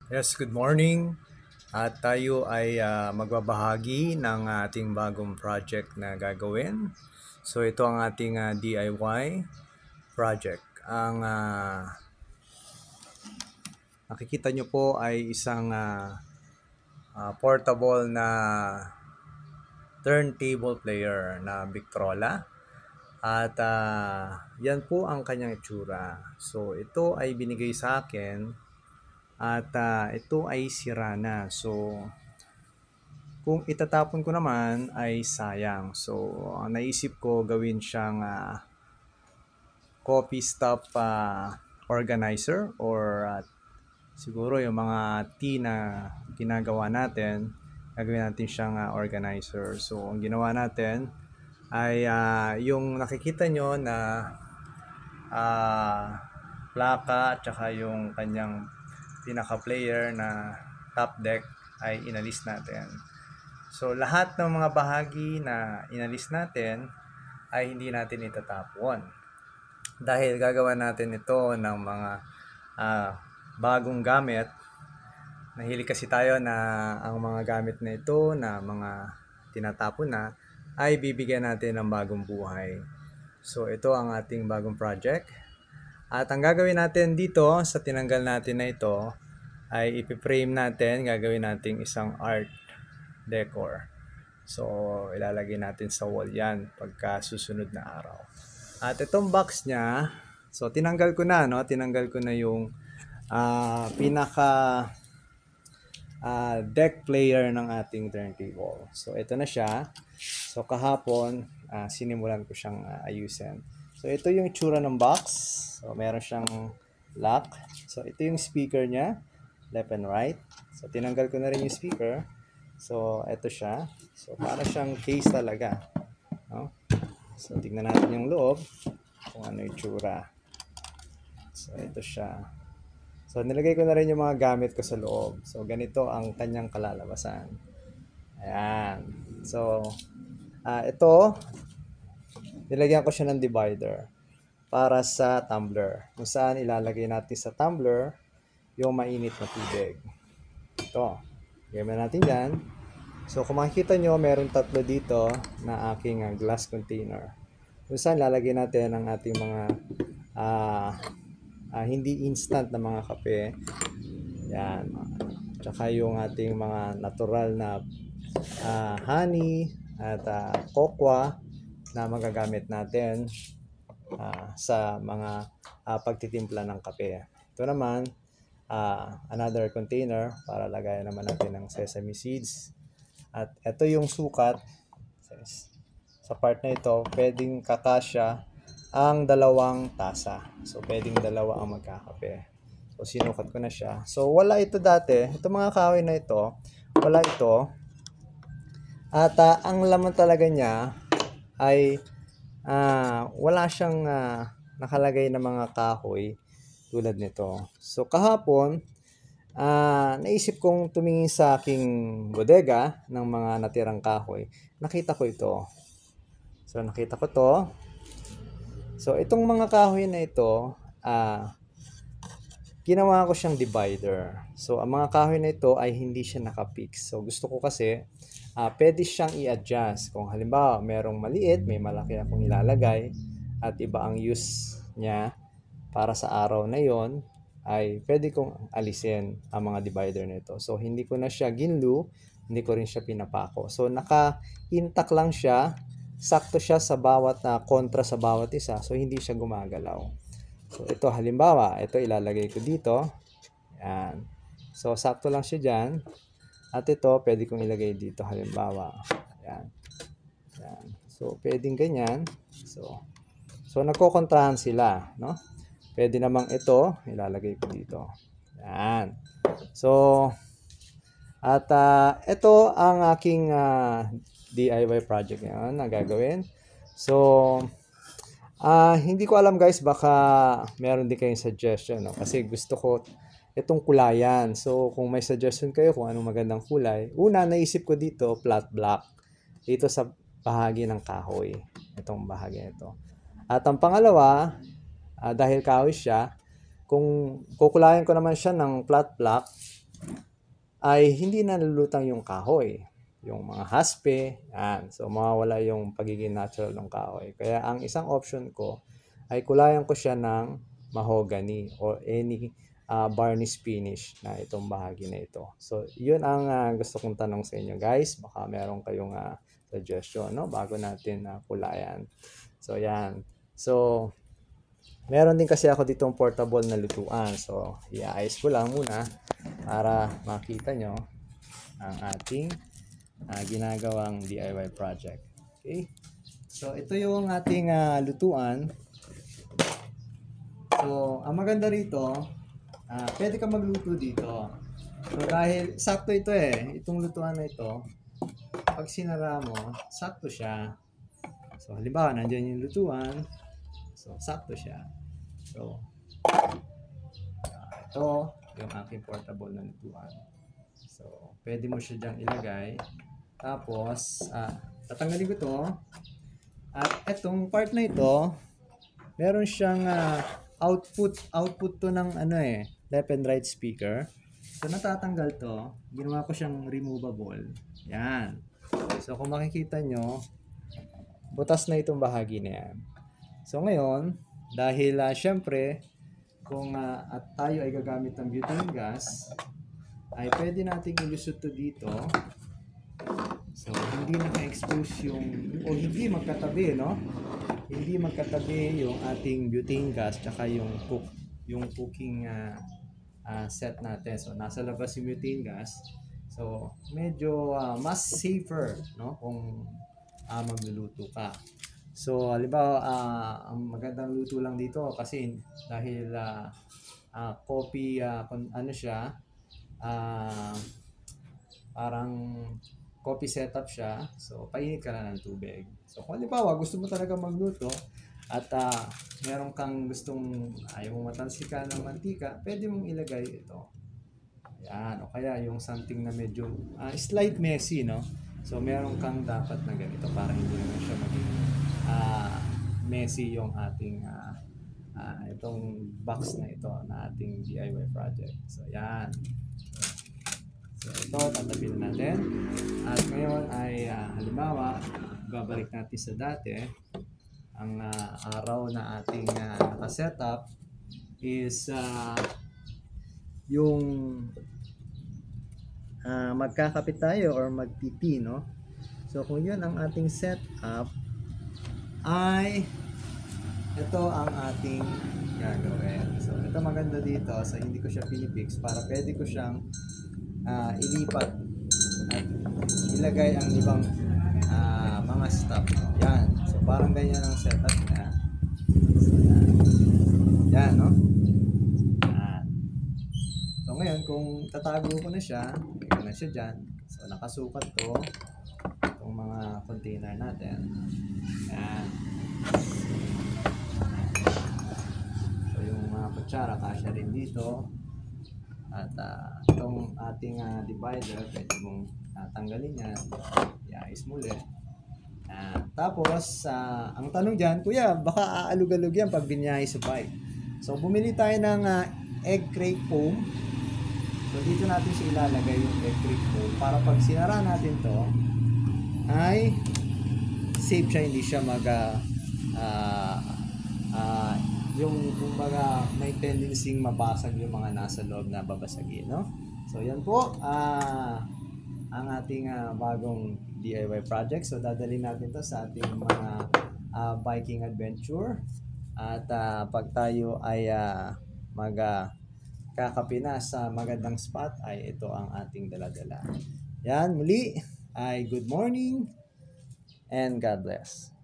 Yes, good morning. At tayo ay magbabahagi ng ating bagong project na gagawin. So ito ang ating DIY project. Ang nakikita nyo po ay isang portable na turntable player na Victrola. At yan po ang kanyang itsura. So ito ay binigay sa akin at ito ay sira na. So kung itatapon ko naman ay sayang. So, ang naisip ko gawin siyang coffee stop organizer or siguro yung mga tea na ginagawa natin, gagawin natin siyang organizer. So, ang ginawa natin ay yung nakikita nyo na ah, plaka at saka yung kanyang pinaka-player na top deck ay inalis natin. So, lahat ng mga bahagi na inalis natin ay hindi natin itatapon. Dahil gagawa natin ito ng mga bagong gamit. Nahilig kasi tayo na ang mga gamit na ito na mga tinatapon na ay bibigyan natin ng bagong buhay. So, ito ang ating bagong project. At ang gagawin natin dito sa tinanggal natin na ito ay ipiprame natin, gagawin nating isang art decor. So, ilalagay natin sa wall yan pagka susunod na araw. At itong box niya, so tinanggal ko na, no? Tinanggal ko na yung pinaka deck player ng ating turntable. So, ito na siya. So, kahapon, sinimulan ko siyang ayusin. So, ito yung itsura ng box. So, meron siyang lock. So, ito yung speaker niya, left and right. So, tinanggal ko na rin yung speaker. So, ito siya. So, para siyang case talaga. No? So, tignan natin yung loob kung ano yung itsura. So, ito siya. So, nilagay ko na rin yung mga gamit ko sa loob. So, ganito ang kanyang kalalabasan. Ayan. So, ito, nilagyan ko siya ng divider para sa tumbler. Kung saan ilalagay natin sa tumbler yung mainit na tubig. Ito. Gawin natin yan. So, kung makikita nyo, meron tatlo dito na aking glass container. Kung saan lalagay natin ang ating mga hindi instant na mga kape. Yan. Tsaka yung ating mga natural na honey at kokwa na magagamit natin sa mga pagtitimpla ng kape. Ito naman, another container para lagayan naman natin ng sesame seeds. At ito yung sukat. Sa part na ito, pwedeng kakasya ang dalawang tasa. So, pwedeng dalawa ang magkakape. So, sinukat ko na siya. So, wala ito dati. Ito mga kahoy na ito, wala ito. At ang laman talaga niya ay wala siyang nakalagay na mga kahoy tulad nito. So, kahapon, naisip kong tumingin sa aking bodega ng mga natirang kahoy. Nakita ko ito. So, nakita ko to. So, itong mga kahoy na ito, ginawa ko siyang divider. So, ang mga kahoy na ito ay hindi siya nakapix. So, gusto ko kasi, pwede siyang i-adjust. Kung halimbawa, merong maliit, may malaki akong ilalagay, at iba ang use niya para sa araw na yon, ay pwede kong alisin ang mga divider nito. So, hindi ko na siya ginlu, hindi ko rin siya pinapako. So, naka-intact lang siya. Sakto siya sa bawat kontra sa bawat isa. So, hindi siya gumagalaw. So, ito halimbawa, ito ilalagay ko dito. Yan. So, sakto lang siya dyan. At ito, pwede kong ilagay dito halimbawa. Yan. Yan. So, pwedeng ganyan. So nagkokontrahan sila, no? Pwede namang ito, ilalagay ko dito. Yan. So, at ito ang aking DIY project ngayon na gagawin. So, hindi ko alam guys, baka meron din kayong suggestion, no? Kasi gusto ko itong kulayan. So, kung may suggestion kayo kung anong magandang kulay, una naisip ko dito, flat black. Dito sa bahagi ng kahoy. Itong bahagi ito. At ang pangalawa, dahil kahoy siya, kung kukulayan ko naman siya ng flat black, ay hindi na nalulutang yung kahoy, yung mga haspe, yan. So mawawala yung pagiging natural ng kahoy. Kaya ang isang option ko ay kulayan ko siya ng mahogany or any varnish finish na itong bahagi na ito. So yun ang gusto kong tanong sa inyo guys. Baka meron kayong suggestion, no, bago natin kulayan. So yan. So meron din kasi ako ditong portable na lutuan. So iayos ko lang muna para makita nyo ang ating ginagawang DIY project. Okay? So ito yung ating lutuan. So ang maganda rito, pwede ka magluto dito. So dahil sakto ito itong lutuan na ito, pag sinara mo, sakto siya. So halimbawa, nandiyan yung lutuan. So sakto siya. So ito yung aking portable na lutuan. So pwede mo siya dyan ilagay. Tapos tatanggalin ko to. At itong part na ito, meron siyang output to ng left and right speaker. So natatanggal to, ginawa ko siyang removable. Yan. So kung makikita nyo, butas na itong bahagi na yan. So ngayon, dahil syempre, kung at tayo ay gagamit ng butane gas, ay pwede nating ilusot to dito. So hindi naka-expose o hindi magkatabi, no? Hindi magkatabi yung ating butane gas tsaka yung cooking set natin. So nasa labas yung butane gas. So medyo mas safer, no, kung magluluto ka. So halimbawa ang magandang luto lang dito kasi dahil coffee ano siya, parang coffee setup siya. So painit ka na ng tubig. So kung halimbawa gusto mo talaga magluto at meron kang gustong ayaw mong matalsikan ng mantika, pwede mong ilagay ito. Yan, o kaya yung something na medyo slight messy, no? So meron kang dapat na ganito para hindi naman siya maging messy yung ating itong box na ito na ating DIY project. So yan. So ito, tatabihin natin. At ngayon ay halimbawa, babalik natin sa dati. Ang araw na ating nakasetup is yung magkakapit tayo or magpipi, no? So kung yun ang ating setup, ay ito ang ating gagawin. So ito maganda dito, so hindi ko siya pinipix para pwede ko siyang ilipat at ilagay ang ibang mga stuff. Yan. So parang ganyan ang setup niya. So, yan, no? Yan. So ngayon kung tatago ko na siya, ito na siya dyan. So nakasukat to itong mga container natin. Yan. So yung mga kutsara kasya rin dito. At itong ating divider, pwede mong tanggalin yan. I-ayos muli. Tapos, ang tanong dyan, kuya, baka aalug-alug yan pag binyahe sa bike. So, bumili tayo ng egg crate foam. So, dito natin siya ilalagay yung egg crate foam para pag sinara natin to ay safe siya, hindi siya yung kumbaga may tendency mabasag yung mga nasa loob na babasagin, no? So yan po ang ating bagong DIY project. So dadalhin natin to sa ating mga biking adventure at pag tayo ay kakapi na sa magandang spot ay ito ang ating daladala. Yan, muli ay good morning and God bless.